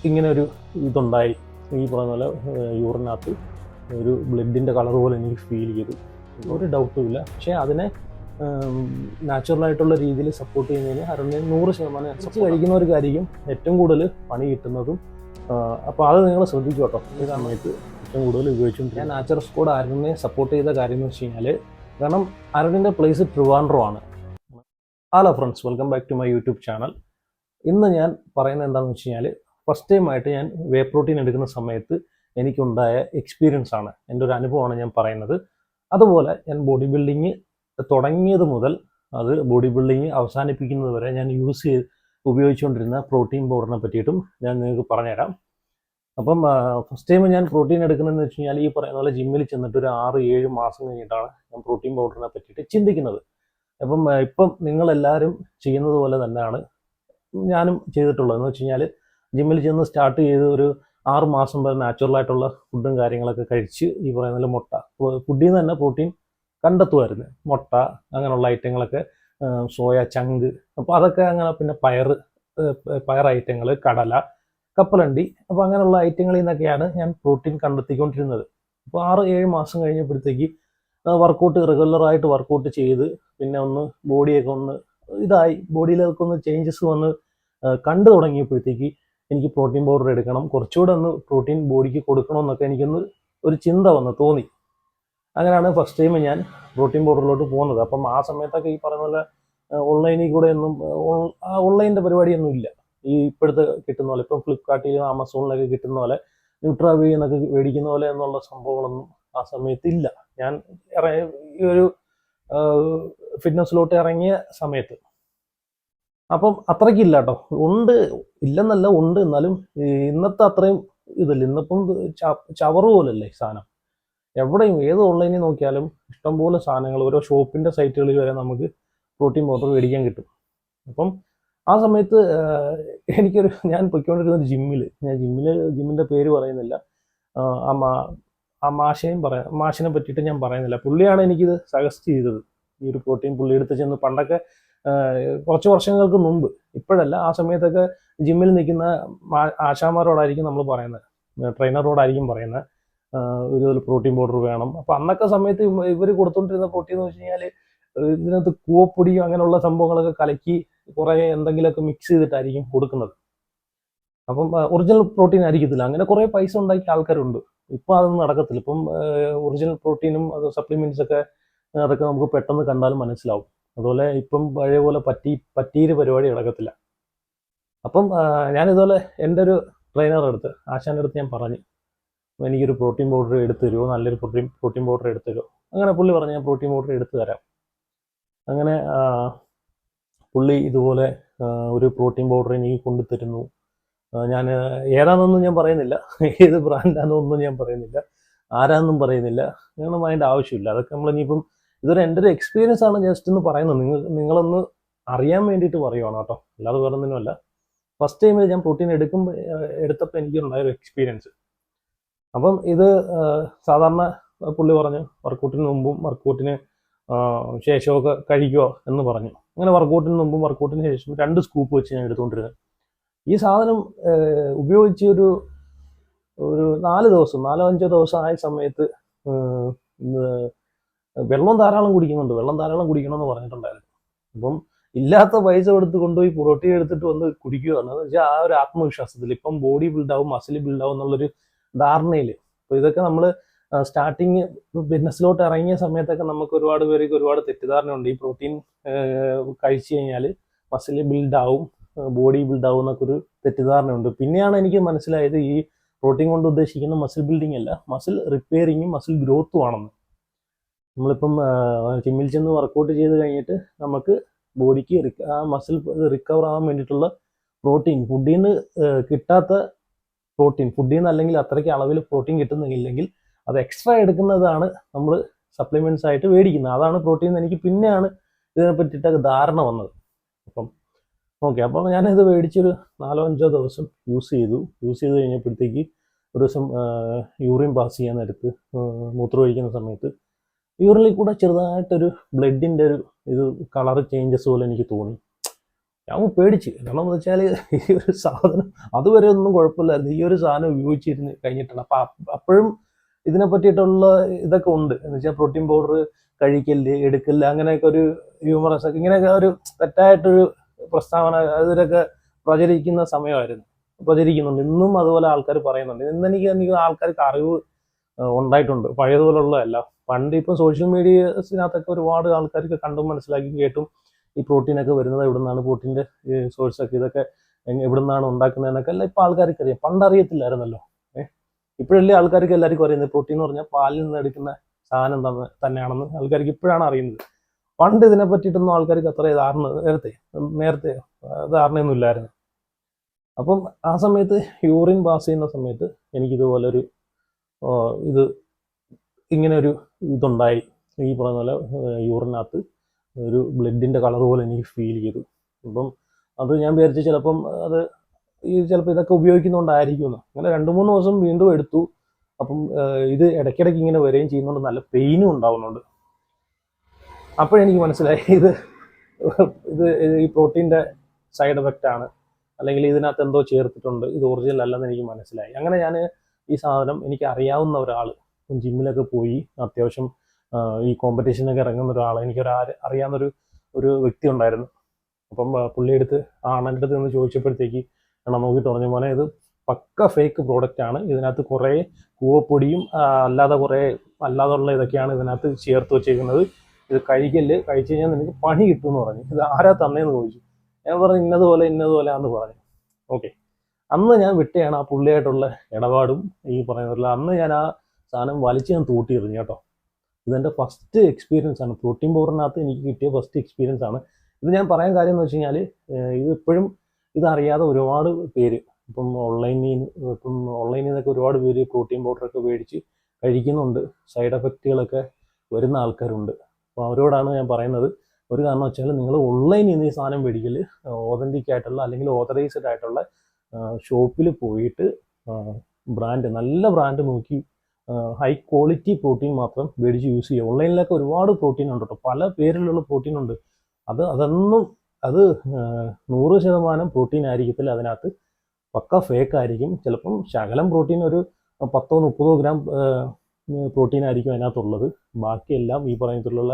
ഇങ്ങനെ ഒരു ഇതുണ്ടായി. ഈ പറയുന്ന പോലെ യൂറിനകത്ത് ഒരു ബ്ലഡിൻ്റെ കളർ പോലെ എനിക്ക് ഫീൽ ചെയ്തു. ഒരു ഡൗട്ടും ഇല്ല. പക്ഷേ അതിനെ നാച്ചുറലായിട്ടുള്ള രീതിയിൽ സപ്പോർട്ട് ചെയ്യുന്നതിന് അരുണിന് 100% അനുസരിച്ച് കഴിക്കുന്നവർക്കായിരിക്കും ഏറ്റവും കൂടുതൽ പണി കിട്ടുന്നതും. അപ്പോൾ അത് നിങ്ങൾ ശ്രദ്ധിക്കും കേട്ടോ. ഈ സമയത്ത് ഏറ്റവും കൂടുതൽ ഉപയോഗിച്ചുകൊണ്ട് ഞാൻ നാച്ചുറൽ സ്ക്വാഡ് അരുണിനെ സപ്പോർട്ട് ചെയ്ത കാര്യം എന്ന് വെച്ച് കഴിഞ്ഞാൽ, കാരണം അരുണിൻ്റെ പ്ലേസ് ട്രിവാൻഡ്രം ആണ്. Hello friends, welcome back to my YouTube channel. ഇന്ന് ഞാൻ പറയുന്നത് എന്താണെന്ന് വെച്ച് കഴിഞ്ഞാൽ, ഫസ്റ്റ് ടൈമായിട്ട് ഞാൻ വേ പ്രോട്ടീൻ എടുക്കുന്ന സമയത്ത് എനിക്കുണ്ടായ എക്സ്പീരിയൻസ് ആണ്, എൻ്റെ ഒരു അനുഭവമാണ് ഞാൻ പറയുന്നത്. അതുപോലെ ഞാൻ ബോഡി ബിൽഡിങ് തുടങ്ങിയത് മുതൽ അത് ബോഡി ബിൽഡിങ് അവസാനിപ്പിക്കുന്നത് വരെ ഞാൻ ഉപയോഗിച്ചുകൊണ്ടിരുന്ന പ്രോട്ടീൻ പൗഡറിനെ പറ്റിയിട്ടും ഞാൻ നിങ്ങൾക്ക് പറഞ്ഞുതരാം. അപ്പം ഫസ്റ്റ് ടൈം ഞാൻ പ്രോട്ടീൻ എടുക്കുന്നതെന്ന് വെച്ച് കഴിഞ്ഞാൽ, ഈ പറയുന്ന പോലെ ജിമ്മിൽ ചെന്നിട്ട് ഒരു 6-7 മാസം കഴിഞ്ഞിട്ടാണ് ഞാൻ പ്രോട്ടീൻ പൗഡറിനെ പറ്റിയിട്ട് ചിന്തിക്കുന്നത്. അപ്പം ഇപ്പം നിങ്ങളെല്ലാവരും ചെയ്യുന്നത് പോലെ തന്നെയാണ് ഞാനും ചെയ്തിട്ടുള്ളത്. എന്ന് വെച്ച് കഴിഞ്ഞാൽ, ജിമ്മിൽ ചെന്ന് സ്റ്റാർട്ട് ചെയ്ത് ഒരു 6 മാസം വരെ നാച്ചുറലായിട്ടുള്ള ഫുഡും കാര്യങ്ങളൊക്കെ കഴിച്ച് ഈ പറയുന്ന മുട്ട ഫുഡിൽ നിന്ന് തന്നെ പ്രോട്ടീൻ കണ്ടെത്തുമായിരുന്നു. മുട്ട അങ്ങനെയുള്ള ഐറ്റങ്ങളൊക്കെ, സോയ ചങ്ക്, അപ്പോൾ അതൊക്കെ അങ്ങനെ, പിന്നെ പയർ ഐറ്റങ്ങൾ, കടല, കപ്പലണ്ടി, അപ്പോൾ അങ്ങനെയുള്ള ഐറ്റങ്ങളിൽ നിന്നൊക്കെയാണ് ഞാൻ പ്രോട്ടീൻ കണ്ടെത്തിക്കൊണ്ടിരുന്നത്. അപ്പോൾ 6-7 മാസം കഴിഞ്ഞപ്പോഴത്തേക്ക് റെഗുലറായിട്ട് വർക്കൗട്ട് ചെയ്ത് പിന്നെ ഒന്ന് ബോഡിയൊക്കെ ഒന്ന് ഇതായി, ബോഡിയിലൊക്കെ ഒന്ന് ചേഞ്ചസ് വന്ന് കണ്ടു തുടങ്ങിയപ്പോഴത്തേക്ക് എനിക്ക് പ്രോട്ടീൻ പൗഡർ എടുക്കണം, കുറച്ചുകൂടെ ഒന്ന് പ്രോട്ടീൻ ബോഡിക്ക് കൊടുക്കണമെന്നൊക്കെ എനിക്കൊന്ന് ഒരു ചിന്ത തോന്നി. അങ്ങനെയാണ് ഫസ്റ്റ് ടൈം ഞാൻ പ്രോട്ടീൻ പൗഡറിലോട്ട് പോകുന്നത്. അപ്പം ആ സമയത്തൊക്കെ ഈ പറയുന്ന പോലെ ഓൺലൈനിൽ കൂടെ ഒന്നും ഓൺലൈനിൻ്റെ പരിപാടിയൊന്നും ഇല്ല. ഈ ഇപ്പോഴത്തെ കിട്ടുന്ന പോലെ, ഇപ്പം ഫ്ലിപ്കാർട്ടിലും ആമസോണിലൊക്കെ കിട്ടുന്ന പോലെ ന്യൂട്രാവി എന്നൊക്കെ മേടിക്കുന്ന പോലെ എന്നുള്ള സംഭവങ്ങളൊന്നും ആ സമയത്ത് ഇല്ല. ഞാൻ ഈ ഒരു ഫിറ്റ്നസ്സിലോട്ട് ഇറങ്ങിയ സമയത്ത് അപ്പം അത്രയ്ക്കില്ല കേട്ടോ. ഉണ്ട്, ഇല്ലെന്നല്ല, ഉണ്ട്. എന്നാലും ഇന്നത്തെ അത്രയും ഇതില്ല. ഇന്നിപ്പം ചവറ് പോലല്ലേ സാധനം. എവിടെയും ഏത് ഓൺലൈനിൽ നോക്കിയാലും ഇഷ്ടംപോലെ സാധനങ്ങൾ, ഓരോ ഷോപ്പിൻ്റെ സൈറ്റുകളിൽ വരെ നമുക്ക് പ്രോട്ടീൻ പൗഡർ മേടിക്കാൻ കിട്ടും. അപ്പം ആ സമയത്ത് ഞാൻ പൊയ്ക്കൊണ്ടിരുന്നത് ജിമ്മിൻ്റെ പേര് പറയുന്നില്ല, ആ മാഷിനെ പറ്റിയിട്ട് ഞാൻ പറയുന്നില്ല. പുള്ളിയാണ് എനിക്കിത് സജസ്റ്റ് ചെയ്തത്, ഈ ഒരു പ്രോട്ടീൻ. പുള്ളി എടുത്ത് ചെന്ന് പണ്ടൊക്കെ കുറച്ച് വർഷങ്ങൾക്ക് മുമ്പ്, ഇപ്പോഴല്ല, ആ സമയത്തൊക്കെ ജിമ്മിൽ നിൽക്കുന്ന ആശാമാരോടായിരിക്കും നമ്മൾ പറയുന്നത്, ട്രെയിനറോടായിരിക്കും പറയുന്നത്, ഒരു പ്രോട്ടീൻ പൗഡർ വേണം. അപ്പോൾ അന്നൊക്കെ സമയത്ത് ഇവർ കൊടുത്തോണ്ടിരുന്ന പ്രോട്ടീൻ എന്ന് വെച്ച് കഴിഞ്ഞാൽ, ഇതിനകത്ത് കൂവപ്പൊടിയും അങ്ങനെയുള്ള സംഭവങ്ങളൊക്കെ കലക്കി കുറേ എന്തെങ്കിലുമൊക്കെ മിക്സ് ചെയ്തിട്ടായിരിക്കും കൊടുക്കുന്നത്. അപ്പം ഒറിജിനൽ പ്രോട്ടീൻ ആയിരിക്കത്തില്ല. അങ്ങനെ കുറേ പൈസ ഉണ്ടാക്കിയ ആൾക്കാരുണ്ട്. ഇപ്പം അതൊന്നും നടക്കത്തില്ല. ഇപ്പം ഒറിജിനൽ പ്രോട്ടീനും അത് സപ്ലിമെന്റ്സ് ഒക്കെ, അതൊക്കെ നമുക്ക് പെട്ടെന്ന് കണ്ടാലും മനസ്സിലാവും. അതുപോലെ ഇപ്പം പഴയ പോലെ പറ്റീര് പരിപാടി നടക്കത്തില്ല. അപ്പം ഞാനിതുപോലെ എൻ്റെ ഒരു ആശാൻ്റെ അടുത്ത് ഞാൻ പറഞ്ഞു, എനിക്കൊരു പ്രോട്ടീൻ പൗഡർ എടുത്തു തരുമോ, നല്ലൊരു പ്രോട്ടീൻ പൗഡർ എടുത്തു തരുമോ. അങ്ങനെ പുള്ളി പറഞ്ഞു, ഞാൻ പ്രോട്ടീൻ പൗഡർ എടുത്തു തരാം. അങ്ങനെ പുള്ളി ഇതുപോലെ ഒരു പ്രോട്ടീൻ പൗഡർ എനിക്ക് കൊണ്ടുതരുന്നു. ഞാൻ ഏതാണെന്നൊന്നും ഞാൻ പറയുന്നില്ല, ഏത് ബ്രാൻഡാണെന്നൊന്നും ഞാൻ പറയുന്നില്ല, ആരാന്നും പറയുന്നില്ല. അങ്ങനൊന്നും അതിൻ്റെ ആവശ്യമില്ല. അതൊക്കെ നമ്മളിനിയിപ്പം എൻ്റെ ഒരു എക്സ്പീരിയൻസ് ആണ് ജസ്റ്റ് എന്ന് പറയുന്നത്. നിങ്ങളൊന്ന് അറിയാൻ വേണ്ടിയിട്ട് പറയുവാണ് കേട്ടോ, അല്ലാതെ വേറെ ഒന്നിനുമല്ല. ഫസ്റ്റ് ടൈമിൽ ഞാൻ പ്രോട്ടീൻ എടുത്തപ്പോൾ എനിക്കുണ്ടായൊരു എക്സ്പീരിയൻസ്. അപ്പം ഇത് സാധാരണ പുള്ളി പറഞ്ഞു, വർക്കൗട്ടിന് മുമ്പും വർക്കൗട്ടിന് ശേഷമൊക്കെ കഴിക്കുമോ എന്ന് പറഞ്ഞു. അങ്ങനെ വർക്കൗട്ടിന് മുമ്പും വർക്കൗട്ടിന് ശേഷം 2 സ്കൂപ്പ് വെച്ച് ഞാൻ എടുത്തുകൊണ്ടിരുന്നത്. ഈ സാധനം ഉപയോഗിച്ച് ഒരു 4-5 ദിവസം ആയ സമയത്ത് വെള്ളം ധാരാളം കുടിക്കണമെന്ന് പറഞ്ഞിട്ടുണ്ടായിരുന്നു. അപ്പം ഇല്ലാത്ത പൈസ കൊടുത്ത് കൊണ്ടുപോയി പ്രോട്ടീൻ എടുത്തിട്ട് വന്ന് കുടിക്കുകയാണ്. എന്ന് വെച്ചാൽ ആ ഒരു ആത്മവിശ്വാസത്തിൽ ഇപ്പം ബോഡി ബിൽഡാവും, മസിൽ ബിൽഡാവും എന്നുള്ളൊരു ധാരണയിൽ. അപ്പോൾ ഇതൊക്കെ നമ്മൾ സ്റ്റാർട്ടിങ് ബിസിനസ്സിലോട്ട് ഇറങ്ങിയ സമയത്തൊക്കെ നമുക്ക് ഒരുപാട് പേർക്ക് ഒരുപാട് തെറ്റിദ്ധാരണയുണ്ട്. ഈ പ്രോട്ടീൻ കഴിച്ചു കഴിഞ്ഞാൽ മസിൽ ബിൽഡാവും, ബോഡി ബിൽഡാവും എന്നൊക്കെ ഒരു തെറ്റിദ്ധാരണയുണ്ട്. പിന്നെയാണ് എനിക്ക് മനസ്സിലായത്, ഈ പ്രോട്ടീൻ കൊണ്ട് ഉദ്ദേശിക്കുന്ന മസിൽ ബിൽഡിംഗ് അല്ല, മസിൽ റിപ്പയറിങ്ങും മസിൽ ഗ്രോത്തും ആണെന്ന്. നമ്മളിപ്പം ജിമ്മിൽ ചെന്ന് വർക്കൗട്ട് ചെയ്ത് കഴിഞ്ഞിട്ട് നമുക്ക് ബോഡിക്ക് ആ മസിൽ റിക്കവർ ആവാൻ വേണ്ടിയിട്ടുള്ള പ്രോട്ടീൻ, ഫുഡിൽ നിന്ന് കിട്ടാത്ത പ്രോട്ടീൻ, ഫുഡിൽ നിന്ന് അല്ലെങ്കിൽ അത്രയ്ക്ക് അളവിൽ പ്രോട്ടീൻ കിട്ടുന്നില്ലെങ്കിൽ അത് എക്സ്ട്രാ എടുക്കുന്നതാണ് നമ്മൾ സപ്ലിമെന്റ്സ് ആയിട്ട് മേടിക്കുന്നത്. അതാണ് പ്രോട്ടീൻ എന്ന് എനിക്ക് പിന്നെയാണ് ഇതിനെ പറ്റിയിട്ടൊക്കെ ധാരണ വന്നത്. അപ്പം ഓക്കെ, അപ്പോൾ ഞാനിത് മേടിച്ചൊരു 4-5 ദിവസം യൂസ് ചെയ്ത് കഴിഞ്ഞപ്പോഴത്തേക്ക് ഒരു ദിവസം യൂറിൻ പാസ് ചെയ്യാൻ നേരത്ത്, മൂത്രമൊഴിക്കുന്ന സമയത്ത് യൂറിനിൽ കൂടെ ചെറുതായിട്ടൊരു ബ്ലഡിൻ്റെ ഒരു കളർ ചേഞ്ചസ് പോലെ എനിക്ക് തോന്നി. ഞാൻ പേടിച്ച്. കാരണം എന്ന് വെച്ചാൽ ഈ ഒരു സാധനം അതുവരെ ഒന്നും കുഴപ്പമില്ലായിരുന്നു. ഈ ഒരു സാധനം ഉപയോഗിച്ചിരുന്ന് കഴിഞ്ഞിട്ടാണ്. അപ്പം അപ്പോഴും ഇതിനെ പറ്റിയിട്ടുള്ള ഇതൊക്കെ ഉണ്ട്. എന്ന് വെച്ചാൽ പ്രോട്ടീൻ പൗഡർ കഴിക്കല്, എടുക്കല്, അങ്ങനെയൊക്കെ ഒരു ഹ്യൂമറസ് ഒക്കെ ഇങ്ങനെയൊക്കെ ഒരു തെറ്റായിട്ടൊരു പ്രസ്താവന അതിലൊക്കെ പ്രചരിക്കുന്ന സമയമായിരുന്നു. പ്രചരിക്കുന്നുണ്ട്. ഇന്നും അതുപോലെ ആൾക്കാർ പറയുന്നുണ്ട്. എനിക്ക് ആൾക്കാർക്ക് അറിവ് ഉണ്ടായിട്ടുണ്ട്. പഴയതുപോലുള്ളതല്ല. പണ്ട് ഇപ്പം സോഷ്യൽ മീഡിയസിനകത്തൊക്കെ ഒരുപാട് ആൾക്കാർക്ക് കണ്ടും മനസ്സിലാക്കി കേട്ടും ഈ പ്രോട്ടീനൊക്കെ വരുന്നത് എവിടെ നിന്നാണ്, പ്രോട്ടീൻ്റെ സോഴ്സൊക്കെ ഇതൊക്കെ എവിടെ നിന്നാണ് ഉണ്ടാക്കുന്നതെന്നൊക്കെ എല്ലാം ഇപ്പം ആൾക്കാർക്ക് അറിയാം. പണ്ട് അറിയത്തില്ലായിരുന്നല്ലോ. ഇപ്പോഴല്ലേ ആൾക്കാർക്ക് എല്ലാവർക്കും അറിയുന്നത് പ്രോട്ടീൻ എന്ന് പറഞ്ഞാൽ പാലിൽ നിന്ന് എടുക്കുന്ന സാധനം തന്നെയാണെന്ന് ആൾക്കാർക്ക് ഇപ്പോഴാണ് അറിയുന്നത്. പണ്ട് ഇതിനെ പറ്റിയിട്ടൊന്നും ആൾക്കാർക്ക് അത്ര നേരത്തെ ധാരണയൊന്നും ഇല്ലായിരുന്നു. അപ്പം ആ സമയത്ത് യൂറിൻ പാസ് ചെയ്യുന്ന സമയത്ത് എനിക്കിതുപോലൊരു ഇത് ഇങ്ങനെ ഒരു ഇതുണ്ടായി. ഈ പറഞ്ഞ പോലെ യൂറിനകത്ത് ഒരു ബ്ലഡിൻ്റെ കളർ പോലെ എനിക്ക് ഫീൽ ചെയ്തു. അപ്പം അത് ഞാൻ വിചാരിച്ചു ചിലപ്പം അത് ചിലപ്പോൾ ഇതൊക്കെ ഉപയോഗിക്കുന്നതുകൊണ്ടായിരിക്കുമെന്ന്. അങ്ങനെ 2-3 ദിവസം വീണ്ടും എടുത്തു. അപ്പം ഇത് ഇടയ്ക്കിടയ്ക്ക് ഇങ്ങനെ വരികയും ചെയ്യുന്നതുകൊണ്ട് നല്ല പെയിനും ഉണ്ടാവുന്നുണ്ട്. അപ്പോഴെനിക്ക് മനസ്സിലായി ഇത് ഈ പ്രോട്ടീൻ്റെ സൈഡ് എഫക്റ്റ് ആണ്, അല്ലെങ്കിൽ ഇതിനകത്ത് എന്തോ ചേർത്തിട്ടുണ്ട്, ഇത് ഒറിജിനൽ അല്ലെന്ന് എനിക്ക് മനസ്സിലായി. അങ്ങനെ ഞാൻ ഈ സാധനം എനിക്ക് അറിയാവുന്ന ഒരാൾ ജിമ്മിലൊക്കെ പോയി അത്യാവശ്യം ഈ കോമ്പറ്റീഷനൊക്കെ ഇറങ്ങുന്ന ഒരാൾ അറിയാവുന്നൊരു വ്യക്തി ഉണ്ടായിരുന്നു. അപ്പം പുള്ളി എടുത്ത് അണ്ണൻ്റെ അടുത്ത് നിന്ന് ചോദിച്ചപ്പോഴത്തേക്ക് അണ്ണ നോക്കിയിട്ട് പറഞ്ഞു, മോനെ ഇത് പക്ക ഫേക്ക് പ്രോഡക്റ്റ് ആണ്. ഇതിനകത്ത് കുറേ കൂവപ്പൊടിയും അല്ലാതുള്ള ഇതൊക്കെയാണ് ഇതിനകത്ത് ചേർത്ത് വെച്ചേക്കുന്നത്. ഇത് കഴിച്ചു കഴിഞ്ഞാൽ നിനക്ക് പണി കിട്ടുമെന്ന് പറഞ്ഞു. ഇത് ആരാ തന്നേന്ന് ചോദിച്ചു. ഞാൻ പറഞ്ഞു ഇന്നതുപോലെയാന്ന് പറഞ്ഞു. ഓക്കെ, അന്ന് ഞാൻ വിട്ടയാണ് ആ പുള്ളിയായിട്ടുള്ള ഇടപാടും ഈ പറയുന്നില്ല. അന്ന് ഞാൻ ആ സാധനം ഞാൻ തൂട്ടിയിരുന്നു കേട്ടോ. ഇതെൻ്റെ ഫസ്റ്റ് എക്സ്പീരിയൻസ് ആണ്. പ്രോട്ടീൻ പൗഡറിനകത്ത് എനിക്ക് കിട്ടിയ ഫസ്റ്റ് എക്സ്പീരിയൻസ് ആണ്. ഇത് ഞാൻ പറയാൻ കാര്യം എന്ന് വെച്ച് കഴിഞ്ഞാൽ ഇത് ഇപ്പോഴും ഇതറിയാതെ ഒരുപാട് പേര് ഓൺലൈനിൽ നിന്നൊക്കെ ഒരുപാട് പേര് പ്രോട്ടീൻ പൗഡറൊക്കെ മേടിച്ച് കഴിക്കുന്നുണ്ട്. സൈഡ് എഫക്റ്റുകളൊക്കെ വരുന്ന ആൾക്കാരുണ്ട്. അപ്പോൾ അവരോടാണ് ഞാൻ പറയുന്നത്, ഒരു കാരണം വെച്ചാൽ നിങ്ങൾ ഓൺലൈനിൽ നിന്ന് ഈ സാധനം മേടിക്കൽ ഓതൻറ്റിക് ആയിട്ടുള്ള അല്ലെങ്കിൽ ഓതറൈസ്ഡ് ആയിട്ടുള്ള ഷോപ്പിൽ പോയിട്ട് നല്ല ബ്രാൻഡ് നോക്കി ഹൈ ക്വാളിറ്റി പ്രോട്ടീൻ മാത്രം മേടിച്ച് യൂസ് ചെയ്യുക. ഓൺലൈനിലൊക്കെ ഒരുപാട് പ്രോട്ടീൻ ഉണ്ട് കേട്ടോ, പല പേരിലുള്ള പ്രോട്ടീൻ ഉണ്ട്. അത് 100% പ്രോട്ടീൻ ആയിരിക്കത്തില്ല. അതിനകത്ത് പക്ക ഫേക്ക് ആയിരിക്കും. ചിലപ്പം ശകലം പ്രോട്ടീൻ ഒരു 10-30 ഗ്രാം പ്രോട്ടീൻ ആയിരിക്കും അതിനകത്തുള്ളത്. ബാക്കിയെല്ലാം ഈ പറയുന്നതിലുള്ള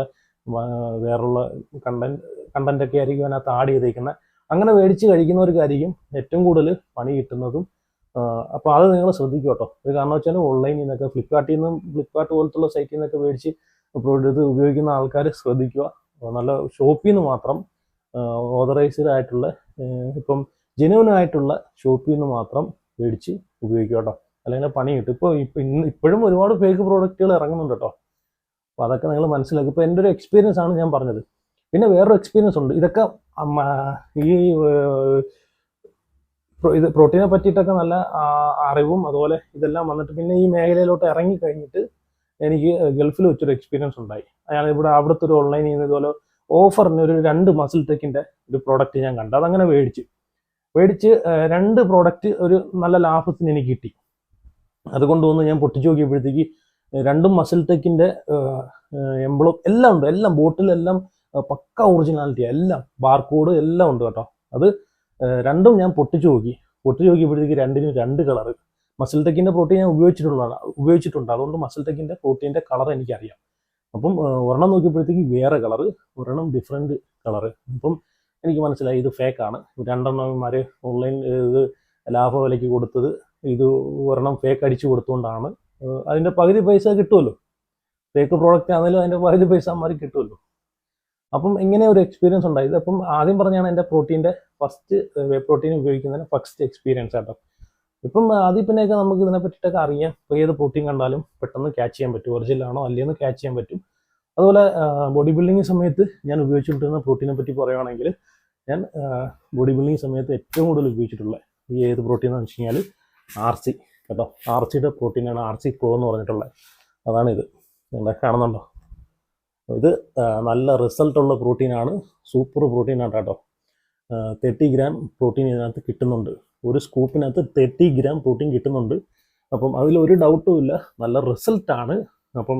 വേറുള്ള കണ്ടൻ്റൊക്കെ ആയിരിക്കും അതിനകത്ത് ആഡ് ചെയ്തേക്കുന്നത്. അങ്ങനെ മേടിച്ച് കഴിക്കുന്നവർക്കായിരിക്കും ഏറ്റവും കൂടുതൽ പണി കിട്ടുന്നതും. അപ്പോൾ അത് നിങ്ങൾ ശ്രദ്ധിക്കുക കേട്ടോ. ഇത് കാരണം വെച്ചാൽ ഓൺലൈനിൽ നിന്നൊക്കെ ഫ്ലിപ്കാർട്ട് പോലത്തുള്ള സൈറ്റിൽ നിന്നൊക്കെ മേടിച്ച് ഇത് ഉപയോഗിക്കുന്ന ആൾക്കാർ ശ്രദ്ധിക്കുക. നല്ല ഷോപ്പിൽ നിന്ന് മാത്രം ഓതറൈസ്ഡ് ആയിട്ടുള്ള ഇപ്പം ജെന്യുവൻ ആയിട്ടുള്ള ഷോപ്പിൽ നിന്ന് മാത്രം മേടിച്ച് ഉപയോഗിക്കുക കേട്ടോ, അല്ലെങ്കിൽ പണി കിട്ടും. ഇപ്പോഴും ഒരുപാട് ഫേക്ക് പ്രോഡക്റ്റുകൾ ഇറങ്ങുന്നുണ്ട് കേട്ടോ. അപ്പോൾ അതൊക്കെ നിങ്ങൾ മനസ്സിലാക്കും. ഇപ്പോൾ എൻ്റെ ഒരു എക്സ്പീരിയൻസ് ആണ് ഞാൻ പറഞ്ഞത്. പിന്നെ വേറൊരു എക്സ്പീരിയൻസ് ഉണ്ട്. ഇതൊക്കെ ഇത് പ്രോട്ടീനെ പറ്റിയിട്ടൊക്കെ നല്ല അറിവും അതുപോലെ ഇതെല്ലാം വന്നിട്ട് പിന്നെ ഈ മേഖലയിലോട്ട് ഇറങ്ങി കഴിഞ്ഞിട്ട് എനിക്ക് ഗൾഫിൽ വെച്ചൊരു എക്സ്പീരിയൻസ് ഉണ്ടായി. അവിടുത്തെ ഒരു ഓൺലൈനിൽ നിന്ന് ഇതുപോലെ ഓഫറിന് ഒരു 2 മസിൽ ടെക്കിൻ്റെ ഒരു പ്രോഡക്റ്റ് ഞാൻ കണ്ടു. അതങ്ങനെ മേടിച്ച് 2 പ്രോഡക്റ്റ് ഒരു നല്ല ലാഭത്തിന് എനിക്ക് കിട്ടി. അതുകൊണ്ട് ഞാൻ പൊട്ടിച്ച് നോക്കിയപ്പോഴത്തേക്ക് 2 മസിൽ ടെക്കിൻ്റെ എംബ്ലം എല്ലാം ഉണ്ട്. എല്ലാം ബോട്ടിലെല്ലാം പക്ക ഒറിജിനാലിറ്റി, എല്ലാം ബാർകോഡ് എല്ലാം ഉണ്ട് കേട്ടോ. അത് 2ഉം ഞാൻ പൊട്ടിച്ച് നോക്കിയപ്പോഴത്തേക്ക് 2നും 2 കളറ്. മസിൽ ടെക്കിൻ്റെ പ്രോട്ടീൻ ഞാൻ ഉപയോഗിച്ചിട്ടുണ്ട്. അതുകൊണ്ട് മസിൽ ടെക്കിൻ്റെ പ്രോട്ടീൻ്റെ കളർ എനിക്കറിയാം. അപ്പം ഒരെണ്ണം നോക്കിയപ്പോഴത്തേക്ക് വേറെ കളറ്, ഒരെണ്ണം ഡിഫറെൻറ്റ് കളറ്. അപ്പം എനിക്ക് മനസ്സിലായി ഇത് ഫേക്കാണ്. 2 എണ്ണന്മാർ ഓൺലൈൻ ഇത് ലാഭ വിലയ്ക്ക് കൊടുത്തത്, ഇത് ഒരെണ്ണം ഫേക്ക് അടിച്ചു കൊടുത്തുകൊണ്ടാണ്. അതിൻ്റെ പകുതി പൈസ കിട്ടുമല്ലോ, ഫേക്ക് പ്രോഡക്റ്റ് ആണെങ്കിലും അതിൻ്റെ പകുതി പൈസ അമ്മമാർ കിട്ടുമല്ലോ. അപ്പം ഇങ്ങനെ ഒരു എക്സ്പീരിയൻസ് ഉണ്ടായത്. അപ്പം ആദ്യം പറഞ്ഞാണ് എൻ്റെ ഫസ്റ്റ് വേ പ്രോട്ടീൻ ഉപയോഗിക്കുന്നതിന് ഫസ്റ്റ് എക്സ്പീരിയൻസ് ആട്ടോ. ഇപ്പം ആദ്യം പിന്നെയൊക്കെ നമുക്ക് ഇതിനെ പറ്റിയിട്ടൊക്കെ അറിയാം. ഇപ്പോൾ ഏത് പ്രോട്ടീൻ കണ്ടാലും പെട്ടെന്ന് ക്യാച്ച് ചെയ്യാൻ പറ്റും, ഒറിജിനലാണോ അല്ലേന്ന് ക്യാച്ച് ചെയ്യാൻ പറ്റും. അതുപോലെ ബോഡി ബിൽഡിങ് സമയത്ത് ഞാൻ ഉപയോഗിച്ചുകൊണ്ടിരുന്ന പ്രോട്ടീനെ പറ്റി പറയുകയാണെങ്കിൽ, ഞാൻ ബോഡി ബിൽഡിങ് സമയത്ത് ഏറ്റവും കൂടുതൽ ഉപയോഗിച്ചിട്ടുള്ള ഈ ഏത് പ്രോട്ടീൻ എന്ന് വെച്ച് കഴിഞ്ഞാൽ RC കേട്ടോ. RCയുടെ പ്രോട്ടീനാണ്, RC Pro എന്ന് പറഞ്ഞിട്ടുള്ളത്. അതാണിത്, എന്താ കാണുന്നുണ്ടോ? ഇത് നല്ല റിസൾട്ടുള്ള പ്രോട്ടീനാണ്, സൂപ്പർ പ്രോട്ടീനാണ് കേട്ടോ. 30 ഗ്രാം പ്രോട്ടീൻ ഇതിനകത്ത് കിട്ടുന്നുണ്ട്. ഒരു സ്കൂപ്പിനകത്ത് 30 ഗ്രാം പ്രോട്ടീൻ കിട്ടുന്നുണ്ട്. അപ്പം അതിലൊരു ഡൗട്ടും ഇല്ല, നല്ല റിസൾട്ടാണ്. അപ്പം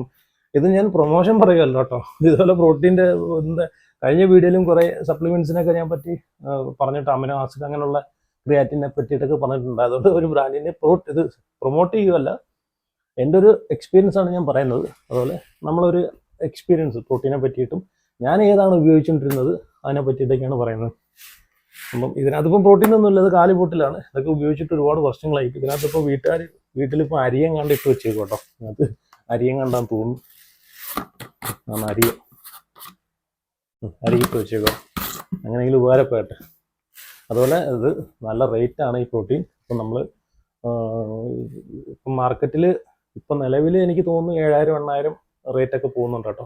ഇത് ഞാൻ പ്രൊമോഷൻ പറയുമല്ലോ കേട്ടോ. ഇതുപോലെ പ്രോട്ടീൻ്റെ കഴിഞ്ഞ വീഡിയോയിലും കുറേ സപ്ലിമെന്റ്സിനൊക്കെ ഞാൻ പറ്റി പറഞ്ഞിട്ട് അമിനോ ആസിഡ് അങ്ങനെയുള്ള ക്രിയാറ്റിനെ പറ്റിയിട്ടൊക്കെ പറഞ്ഞിട്ടുണ്ട്. അതുകൊണ്ട് ഒരു ബ്രാൻഡിനെ ഇത് പ്രൊമോട്ട് ചെയ്യുകയല്ല, എൻ്റെ ഒരു എക്സ്പീരിയൻസ് ആണ് ഞാൻ പറയുന്നത്. അതുപോലെ നമ്മളൊരു എക്സ്പീരിയൻസ് പ്രോട്ടീനെ പറ്റിയിട്ടും ഞാൻ ഏതാണ് ഉപയോഗിച്ചുകൊണ്ടിരുന്നത് അതിനെ പറ്റിയിട്ടൊക്കെയാണ് പറയുന്നത്. അപ്പം ഇതിനകത്തിപ്പം പ്രോട്ടീൻ ഒന്നുമില്ല, ഇത് കാലിബോട്ടിലാണ്. ഇതൊക്കെ ഉപയോഗിച്ചിട്ട് ഒരുപാട് വർഷങ്ങളായി. ഇതിനകത്തിപ്പോൾ വീട്ടിലിപ്പോൾ അരിയം കണ്ട് ഇട്ട് വെച്ചേക്കും കേട്ടോ. അതിനകത്ത് അരിയം കണ്ടാന്ന് തോന്നുന്നു, അരിയിട്ട് വെച്ചേക്കോ, അങ്ങനെയെങ്കിലും ഉപകാരപ്പെടട്ടെ. അതുപോലെ ഇത് നല്ല റേറ്റാണ് ഈ പ്രോട്ടീൻ. ഇപ്പം നമ്മൾ ഇപ്പം മാർക്കറ്റിൽ ഇപ്പം നിലവിൽ എനിക്ക് തോന്നുന്നു 7000-8000 റേറ്റൊക്കെ പോകുന്നുണ്ട് കേട്ടോ.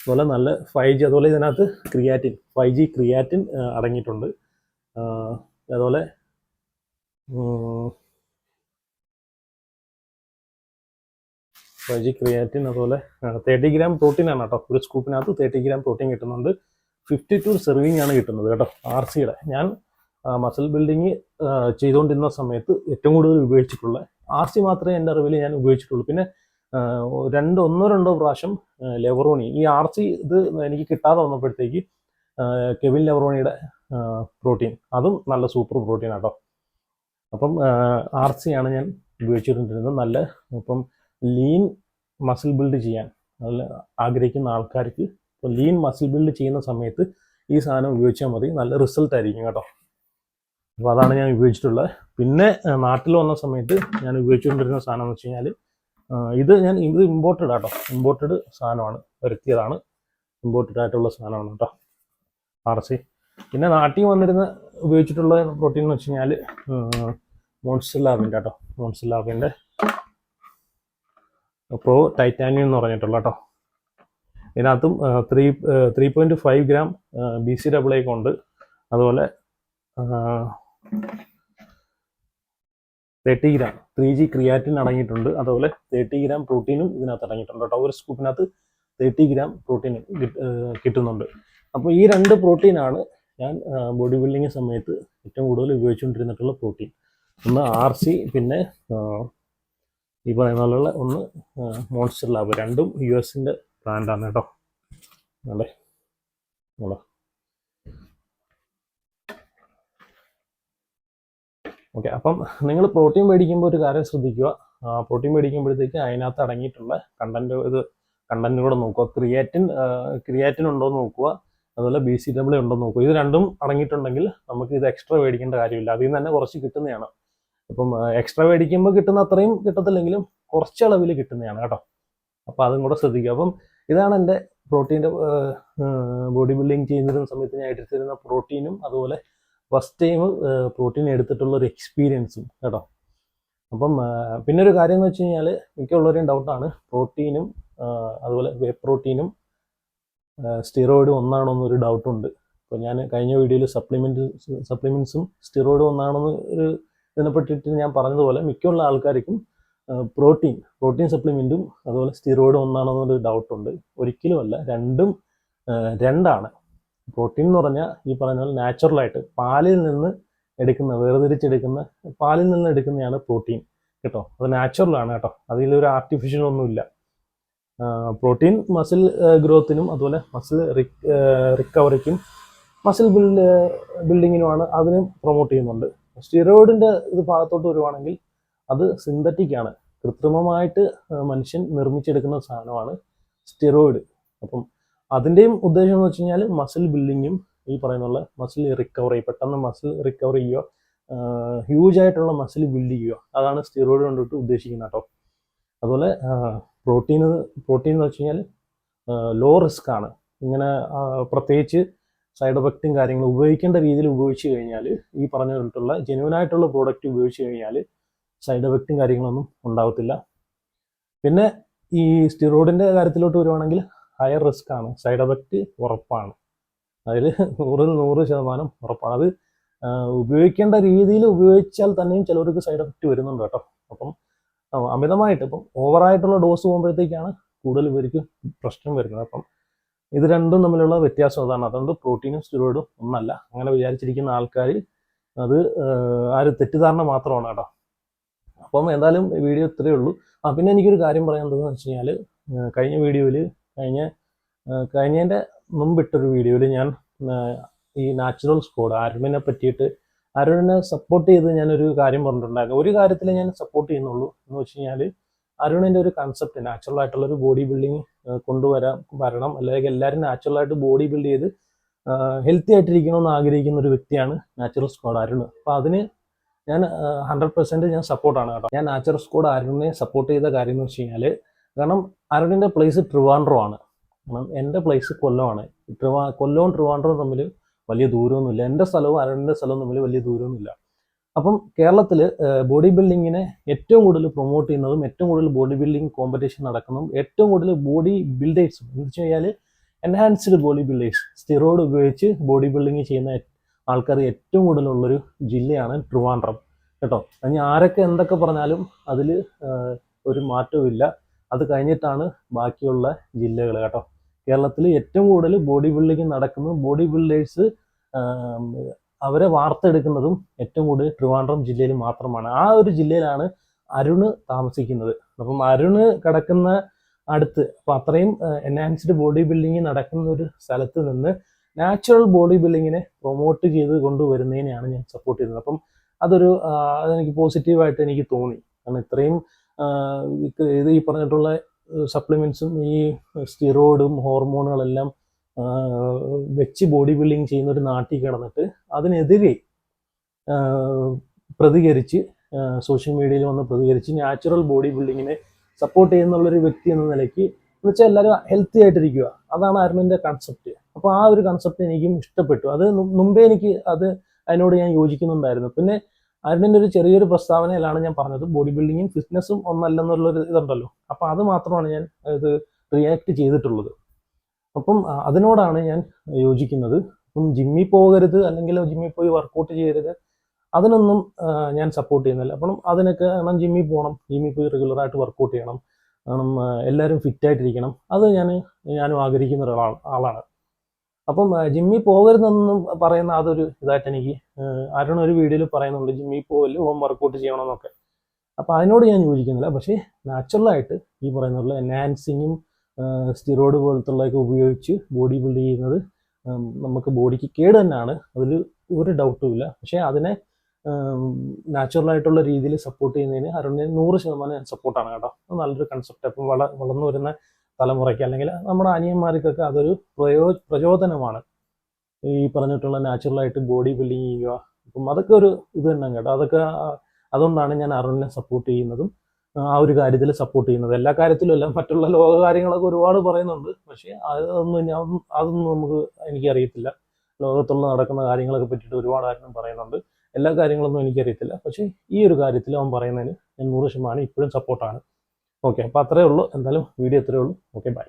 അതുപോലെ നല്ല 5G, അതുപോലെ ഇതിനകത്ത് ക്രിയാറ്റിൻ 5G ക്രിയാറ്റിൻ അടങ്ങിയിട്ടുണ്ട്. അതുപോലെ 5G ക്രിയാറ്റിൻ, അതുപോലെ 30 ഗ്രാം പ്രോട്ടീനാണ് കേട്ടോ. ഒരു സ്കൂപ്പിനകത്ത് 30 ഗ്രാം പ്രോട്ടീൻ കിട്ടുന്നുണ്ട്. 52 സെർവിങ് ആണ് കിട്ടുന്നത് കേട്ടോ. RCയുടെ ഞാൻ മസിൽ ബിൽഡിങ് ചെയ്തുകൊണ്ടിരുന്ന സമയത്ത് ഏറ്റവും കൂടുതൽ ഉപയോഗിച്ചിട്ടുള്ള RC മാത്രമേ എൻ്റെ അറിവിൽ ഞാൻ ഉപയോഗിച്ചിട്ടുള്ളൂ. പിന്നെ ഒന്നോ രണ്ടോ പ്രാവശ്യം ലെവറോണി, ഈ RC ഇത് എനിക്ക് കിട്ടാതെ വന്നപ്പോഴത്തേക്ക് കെവിൻ ലെവറോണിയുടെ പ്രോട്ടീൻ, അതും നല്ല സൂപ്പർ പ്രോട്ടീൻ ആട്ടോ. അപ്പം RC ആണ് ഞാൻ ഉപയോഗിച്ചിട്ടുണ്ടിരുന്നത്. നല്ല ഇപ്പം ലീൻ മസിൽ ബിൽഡ് ചെയ്യാൻ നല്ല ആഗ്രഹിക്കുന്ന ആൾക്കാർക്ക് ഇപ്പോൾ ലീൻ മസിൽ ബിൽഡ് ചെയ്യുന്ന സമയത്ത് ഈ സാധനം ഉപയോഗിച്ചാൽ മതി, നല്ല റിസൾട്ട് ആയിരിക്കും കേട്ടോ. അപ്പോൾ അതാണ് ഞാൻ ഉപയോഗിച്ചിട്ടുള്ളത്. പിന്നെ നാട്ടിൽ വന്ന സമയത്ത് ഞാൻ ഉപയോഗിച്ചുകൊണ്ടിരുന്ന സാധനം എന്ന് വെച്ച് കഴിഞ്ഞാൽ ഇത് ഇമ്പോർട്ടഡ് ആട്ടോ. ഇമ്പോർട്ടഡ് സാധനമാണ്, വരുത്തിയതാണ്, ഇമ്പോർട്ടഡ് ആയിട്ടുള്ള സാധനമാണ് കേട്ടോ RC. പിന്നെ നാട്ടിൽ വന്നിരുന്ന ഉപയോഗിച്ചിട്ടുള്ള പ്രോട്ടീൻ എന്ന് വെച്ച് കഴിഞ്ഞാൽ മോൺസ്റ്റർ ലാബിൻ്റെ കേട്ടോ. മോൺസ്റ്റർ ലാബിൻ്റെ പ്രോ ടൈറ്റാനിയം എന്ന് പറഞ്ഞിട്ടുള്ള കേട്ടോ. ഇതിനകത്തും 3.5 ഗ്രാം BCAA ഉണ്ട്. അതുപോലെ 30 ഗ്രാം 3G ക്രിയാറ്റിൻ അടങ്ങിയിട്ടുണ്ട്. അതുപോലെ 30 ഗ്രാം പ്രോട്ടീനും ഇതിനകത്ത് അടങ്ങിയിട്ടുണ്ട് കേട്ടോ. ഒരു സ്കൂപ്പിനകത്ത് 30 ഗ്രാം പ്രോട്ടീൻ കിട്ടുന്നുണ്ട്. അപ്പോൾ ഈ 2 പ്രോട്ടീനാണ് ഞാൻ ബോഡി ബിൽഡിങ് സമയത്ത് ഏറ്റവും കൂടുതൽ ഉപയോഗിച്ചുകൊണ്ടിരുന്നിട്ടുള്ള പ്രോട്ടീൻ. ഒന്ന് RC, പിന്നെ ഈ പറയുന്ന പോലുള്ള ഒന്ന് മോൺസ്റ്റർ ലാബ്. രണ്ടും US-ൻ്റെ ബ്രാൻഡാണ് കേട്ടോ. അല്ലേ ഓക്കെ. അപ്പം നിങ്ങൾ പ്രോട്ടീൻ മേടിക്കുമ്പോൾ ഒരു കാര്യം ശ്രദ്ധിക്കുക. പ്രോട്ടീൻ മേടിക്കുമ്പോഴത്തേക്ക് അതിനകത്ത് അടങ്ങിയിട്ടുള്ള കണ്ടന്റ് കൂടെ നോക്കുക. ക്രിയാറ്റിൻ ഉണ്ടോ എന്ന് നോക്കുക. അതുപോലെ BCAA ഉണ്ടോ എന്ന് നോക്കുക. ഇത് രണ്ടും അടങ്ങിയിട്ടുണ്ടെങ്കിൽ നമുക്ക് ഇത് എക്സ്ട്രാ മേടിക്കേണ്ട കാര്യമില്ല, അതിൽ നിന്ന് തന്നെ കുറച്ച് കിട്ടുന്നതാണ്. അപ്പം എക്സ്ട്രാ മേടിക്കുമ്പോൾ കിട്ടുന്ന അത്രയും കിട്ടത്തില്ലെങ്കിലും കുറച്ച് അളവിൽ കിട്ടുന്നതാണ് കേട്ടോ. അപ്പോൾ അതും കൂടെ ശ്രദ്ധിക്കുക. അപ്പം ഇതാണ് എൻ്റെ പ്രോട്ടീൻ്റെ ബോഡി ബിൽഡിങ് ചെയ്യുന്ന സമയത്ത് ഞാൻ എടുത്തിരുന്ന പ്രോട്ടീനും അതുപോലെ ഫസ്റ്റ് ടൈം പ്രോട്ടീൻ എടുത്തിട്ടുള്ള ഒരു എക്സ്പീരിയൻസും കേട്ടോ. അപ്പം പിന്നെ ഒരു കാര്യം എന്ന് വെച്ച് കഴിഞ്ഞാൽ മിക്കുള്ളവരെയും ഡൗട്ടാണ് പ്രോട്ടീനും അതുപോലെ വേ പ്രോട്ടീനും സ്റ്റിറോയിഡും ഒന്നാണോ എന്നൊരു ഡൗട്ടുണ്ട്. അപ്പോൾ ഞാൻ കഴിഞ്ഞ വീഡിയോയിൽ സപ്ലിമെൻറ്റ്സും സ്റ്റിറോയിഡും ഒന്നാണെന്ന് ഇതിനെ പറ്റിയിട്ട് ഞാൻ പറഞ്ഞതുപോലെ മിക്കുള്ള ആൾക്കാർക്കും പ്രോട്ടീൻ സപ്ലിമെൻറ്റും അതുപോലെ സ്റ്റിറോയിഡും ഒന്നാണെന്നൊരു ഡൗട്ടുണ്ട്. ഒരിക്കലുമല്ല, രണ്ടാണ്. പ്രോട്ടീൻ എന്ന് പറഞ്ഞാൽ ഈ പറഞ്ഞ പോലെ നാച്ചുറലായിട്ട് പാലിൽ നിന്ന് വേർതിരിച്ചെടുക്കുന്ന പാലിൽ നിന്ന് എടുക്കുന്നതാണ് പ്രോട്ടീൻ കേട്ടോ. അത് നാച്ചുറലാണ് കേട്ടോ, അതിലൊരു ആർട്ടിഫിഷ്യൽ ഒന്നുമില്ല. പ്രോട്ടീൻ മസിൽ ഗ്രോത്തിനും അതുപോലെ മസിൽ റിക്കവറിക്കും മസിൽ ബിൽഡിങ്ങിനുമാണ് അതിനെ പ്രൊമോട്ട് ചെയ്യുന്നുണ്ട്. സ്റ്റിറോയിഡിൻ്റെ ഇത് ഭാഗത്തോട്ട് വരുവാണെങ്കിൽ അത് സിന്തറ്റിക് ആണ്, കൃത്രിമമായിട്ട് മനുഷ്യൻ നിർമ്മിച്ചെടുക്കുന്ന സാധനമാണ് സ്റ്റിറോയിഡ്. അപ്പം അതിൻ്റെയും ഉദ്ദേശം എന്ന് വെച്ച് കഴിഞ്ഞാൽ മസിൽ ബിൽഡിങ്ങും ഈ പറയുന്നുള്ള മസിൽ റിക്കവറി, പെട്ടെന്ന് മസിൽ റിക്കവർ ചെയ്യുക, ഹ്യൂജ് ആയിട്ടുള്ള മസിൽ ബിൽഡ് ചെയ്യുക, അതാണ് സ്റ്റിറോയിഡ് കൊണ്ടിട്ട് ഉദ്ദേശിക്കുന്നത് കേട്ടോ. അതുപോലെ പ്രോട്ടീൻ എന്ന് വെച്ച് കഴിഞ്ഞാൽ ലോ റിസ്ക് ആണ്. ഇങ്ങനെ പ്രത്യേകിച്ച് സൈഡ് എഫക്റ്റും കാര്യങ്ങളും ഉപയോഗിക്കേണ്ട രീതിയിൽ ഉപയോഗിച്ച് കഴിഞ്ഞാൽ ഈ പറഞ്ഞിട്ടുള്ള ജെന്യൂനായിട്ടുള്ള പ്രോഡക്റ്റ് ഉപയോഗിച്ച് കഴിഞ്ഞാൽ സൈഡ് എഫക്റ്റും കാര്യങ്ങളൊന്നും ഉണ്ടാവത്തില്ല. പിന്നെ ഈ സ്റ്റിറോയിഡിൻ്റെ കാര്യത്തിലോട്ട് വരുവാണെങ്കിൽ ഹയർ റിസ്ക് ആണ്, സൈഡ് എഫക്റ്റ് ഉറപ്പാണ്, അതിൽ 100% ഉറപ്പാണ്. അത് ഉപയോഗിക്കേണ്ട രീതിയിൽ ഉപയോഗിച്ചാൽ തന്നെയും ചിലവർക്ക് സൈഡ് എഫക്റ്റ് വരുന്നുണ്ട് കേട്ടോ. അപ്പം അമിതമായിട്ട് ഇപ്പം ഓവറായിട്ടുള്ള ഡോസ് പോകുമ്പോഴത്തേക്കാണ് കൂടുതൽ പേർക്ക് പ്രശ്നം വരുന്നത്. അപ്പം ഇത് രണ്ടും തമ്മിലുള്ള വ്യത്യാസം അതാണ്. അതുകൊണ്ട് പ്രോട്ടീനും സ്റ്റിറോയിഡും ഒന്നല്ല, അങ്ങനെ വിചാരിച്ചിരിക്കുന്ന ആൾക്കാർ അത് തെറ്റിദ്ധാരണ മാത്രമാണ് കേട്ടോ. അപ്പം എന്തായാലും വീഡിയോ ഇത്രയേ ഉള്ളൂ. പിന്നെ എനിക്കൊരു കാര്യം പറയാൻ എന്താണെന്ന് വെച്ച് കഴിഞ്ഞാൽ കഴിഞ്ഞ കഴിഞ്ഞതിൻ്റെ മുമ്പിട്ടൊരു വീഡിയോയിൽ ഞാൻ ഈ നാച്ചുറൽ സ്ക്വാഡ് അരുണിനെ പറ്റിയിട്ട് അരുണിനെ സപ്പോർട്ട് ചെയ്ത് ഞാനൊരു കാര്യം പറഞ്ഞിട്ടുണ്ടായിരുന്നു. ഒരു കാര്യത്തിൽ ഞാൻ സപ്പോർട്ട് ചെയ്യുന്നുള്ളൂ എന്ന് വെച്ച് കഴിഞ്ഞാൽ അരുണിൻ്റെ ഒരു കൺസെപ്റ്റ് നാച്ചുറൽ ആയിട്ടുള്ള ഒരു ബോഡി ബിൽഡിങ് വരണം, അല്ലെങ്കിൽ എല്ലാവരും നാച്ചുറലായിട്ട് ബോഡി ബിൽഡ് ചെയ്ത് ഹെൽത്തി ആയിട്ടിരിക്കണമെന്ന് ആഗ്രഹിക്കുന്ന ഒരു വ്യക്തിയാണ് നാച്ചുറൽ സ്ക്വാഡ് അരുൺ. അപ്പോൾ അതിന് ഞാൻ 100% ഞാൻ സപ്പോർട്ടാണ് കേട്ടോ. ഞാൻ നാച്ചുറൽ സ്ക്വാഡ് അരുണിനെ സപ്പോർട്ട് ചെയ്ത കാര്യം എന്ന് വെച്ച് കഴിഞ്ഞാൽ, കാരണം അരുണിൻ്റെ പ്ലേസ് ട്രിവാൻഡ്രമാണ്, കാരണം എൻ്റെ പ്ലേസ് കൊല്ലമാണ്. കൊല്ലവും ട്രിവാൻഡ്രവും തമ്മിൽ വലിയ ദൂരമൊന്നുമില്ല. എൻ്റെ സ്ഥലവും അരുണിൻ്റെ സ്ഥലവും തമ്മിൽ വലിയ ദൂരമൊന്നുമില്ല. അപ്പം കേരളത്തിൽ ബോഡി ബിൽഡിങ്ങിനെ ഏറ്റവും കൂടുതൽ പ്രൊമോട്ട് ചെയ്യുന്നതും ഏറ്റവും കൂടുതൽ ബോഡി ബിൽഡിംഗ് കോമ്പറ്റീഷൻ നടക്കുന്നതും ഏറ്റവും കൂടുതൽ ബോഡി ബിൽഡേഴ്സും എന്ന് വെച്ച് കഴിഞ്ഞാൽ എൻഹാൻസ്ഡ് ബോഡി ബിൽഡേഴ്സ്, സ്റ്റിറോയിഡ് ഉപയോഗിച്ച് ബോഡി ബിൽഡിങ് ചെയ്യുന്ന ആൾക്കാർ ഏറ്റവും കൂടുതലുള്ളൊരു ജില്ലയാണ് ട്രിവാൻഡ്രം കേട്ടോ. അതിന് ആരൊക്കെ എന്തൊക്കെ പറഞ്ഞാലും അതിൽ ഒരു മാറ്റവും ഇല്ല. അത് കഴിഞ്ഞിട്ടാണ് ബാക്കിയുള്ള ജില്ലകൾ കേട്ടോ. കേരളത്തിൽ ഏറ്റവും കൂടുതൽ ബോഡി ബിൽഡിംഗ് നടക്കുന്നതും ബോഡി ബിൽഡേഴ്സ് അവരെ വാർത്തെടുക്കുന്നതും ഏറ്റവും കൂടുതൽ ട്രിവാൻഡ്രം ജില്ലയിൽ മാത്രമാണ്. ആ ഒരു ജില്ലയിലാണ് അരുണ് താമസിക്കുന്നത്. അപ്പം അരുണ് കിടക്കുന്ന അടുത്ത്, അപ്പം അത്രയും എൻഹാൻസ്ഡ് ബോഡി ബിൽഡിങ് നടക്കുന്ന ഒരു സ്ഥലത്ത് നിന്ന് നാച്ചുറൽ ബോഡി ബിൽഡിങ്ങിനെ പ്രൊമോട്ട് ചെയ്ത് കൊണ്ടുവരുന്നതിനെയാണ് ഞാൻ സപ്പോർട്ട് ചെയ്യുന്നത്. അപ്പം അതെനിക്ക് പോസിറ്റീവായിട്ട് എനിക്ക് തോന്നി. കാരണം ഇത്രയും ഇത് ഈ പറഞ്ഞിട്ടുള്ള സപ്ലിമെൻറ്റ്സും ഈ സ്റ്റിറോയിഡും ഹോർമോണുകളെല്ലാം വെച്ച് ബോഡി ബിൽഡിങ് ചെയ്യുന്ന ഒരു നാട്ടിൽ കിടന്നിട്ട് അതിനെതിരെ പ്രതികരിച്ച് സോഷ്യൽ മീഡിയയിൽ വന്ന് പ്രതികരിച്ച് നാച്ചുറൽ ബോഡി ബിൽഡിങ്ങിനെ സപ്പോർട്ട് ചെയ്യുന്നുള്ളൊരു വ്യക്തി എന്ന നിലയ്ക്ക് എന്ന് വെച്ചാൽ എല്ലാവരും ഹെൽത്തി ആയിട്ടിരിക്കുക, അതാണ് അരുണിൻ്റെ കൺസെപ്റ്റ്. അപ്പോൾ ആ ഒരു കൺസെപ്റ്റ് എനിക്കും ഇഷ്ടപ്പെട്ടു. അത് മുമ്പേ അതിനോട് ഞാൻ യോജിക്കുന്നുണ്ടായിരുന്നു. പിന്നെ അരുണിൻ്റെ ഒരു ചെറിയൊരു പ്രസ്താവനയിലാണ് ഞാൻ പറഞ്ഞത് ബോഡി ബിൽഡിങ്ങും ഫിറ്റ്നസ്സും ഒന്നല്ലെന്നുള്ളൊരു ഇതുണ്ടല്ലോ. അപ്പോൾ അത് മാത്രമാണ് ഞാൻ ഇത് റിയാക്ട് ചെയ്തിട്ടുള്ളത്. അപ്പം അതിനോടാണ് ഞാൻ യോജിക്കുന്നത്. അപ്പം ജിമ്മിൽ പോകരുത്, അല്ലെങ്കിൽ ജിമ്മിൽ പോയി വർക്കൗട്ട് ചെയ്യരുത്, അതിനൊന്നും ഞാൻ സപ്പോർട്ട് ചെയ്യുന്നില്ല. അപ്പം അതിനൊക്കെ കാരണം ജിമ്മിൽ പോകണം, ജിമ്മിൽ പോയി റെഗുലറായിട്ട് വർക്കൗട്ട് ചെയ്യണം, കാരണം എല്ലാവരും ഫിറ്റായിട്ടിരിക്കണം, അത് ഞാനും ആഗ്രഹിക്കുന്ന ആളാണ്. അപ്പം ജിമ്മിൽ പോകരുതെന്നും പറയുന്ന അതൊരു ഇതായിട്ട് എനിക്ക് അരുൺ ഒരു വീഡിയോയിൽ പറയുന്നുണ്ട്, ജിമ്മിൽ പോകല് ഹോം വർക്കൗട്ട് ചെയ്യണമെന്നൊക്കെ. അപ്പോൾ അതിനോട് ഞാൻ യോജിക്കുന്നില്ല. പക്ഷേ നാച്ചുറലായിട്ട് ഈ പറയുന്നുള്ള എൻഹാൻസിങ്ങും സ്റ്റിറോയിഡ് പോലത്തുള്ളതൊക്കെ ഉപയോഗിച്ച് ബോഡി ബിൽഡ് ചെയ്യുന്നത് നമുക്ക് ബോഡിക്ക് കേട് തന്നെയാണ്, അതിൽ ഒരു ഡൗട്ടും ഇല്ല. പക്ഷേ അതിനെ നാച്ചുറലായിട്ടുള്ള രീതിയിൽ സപ്പോർട്ട് ചെയ്യുന്നതിന് അരുണിന് 100% സപ്പോർട്ടാണ് കേട്ടോ. അത് നല്ലൊരു കൺസെപ്റ്റ്. അപ്പം വളർന്നു വരുന്ന തലമുറയ്ക്ക് അല്ലെങ്കിൽ നമ്മുടെ അനിയന്മാർക്കൊക്കെ അതൊരു പ്രചോദനമാണ്, ഈ പറഞ്ഞിട്ടുള്ള നാച്ചുറലായിട്ട് ബോഡി ബിൽഡിങ് ചെയ്യുക. അപ്പം അതൊക്കെ ഒരു ഇത് തന്നെ കേട്ടോ. അതുകൊണ്ടാണ് ഞാൻ അരുണിനെ സപ്പോർട്ട് ചെയ്യുന്നതും ആ ഒരു കാര്യത്തിൽ സപ്പോർട്ട് ചെയ്യുന്നത്. എല്ലാ കാര്യത്തിലും അല്ല, മറ്റുള്ള ലോക കാര്യങ്ങളൊക്കെ ഒരുപാട് പറയുന്നുണ്ട്, പക്ഷേ അതൊന്നും എനിക്കറിയത്തില്ല. ലോകത്തുള്ള നടക്കുന്ന കാര്യങ്ങളൊക്കെ പറ്റിയിട്ട് ഒരുപാട് ആരും പറയുന്നുണ്ട്. എല്ലാ കാര്യങ്ങളൊന്നും എനിക്കറിയത്തില്ല. പക്ഷേ ഈ ഒരു കാര്യത്തിൽ അവൻ പറയുന്നതിന് ഞാൻ 100% ഇപ്പോഴും സപ്പോർട്ടാണ്. ഓക്കെ, അപ്പോൾ അത്രയേ ഉള്ളൂ. എന്തായാലും വീഡിയോ ഇത്രയേ ഉള്ളൂ. Okay, by.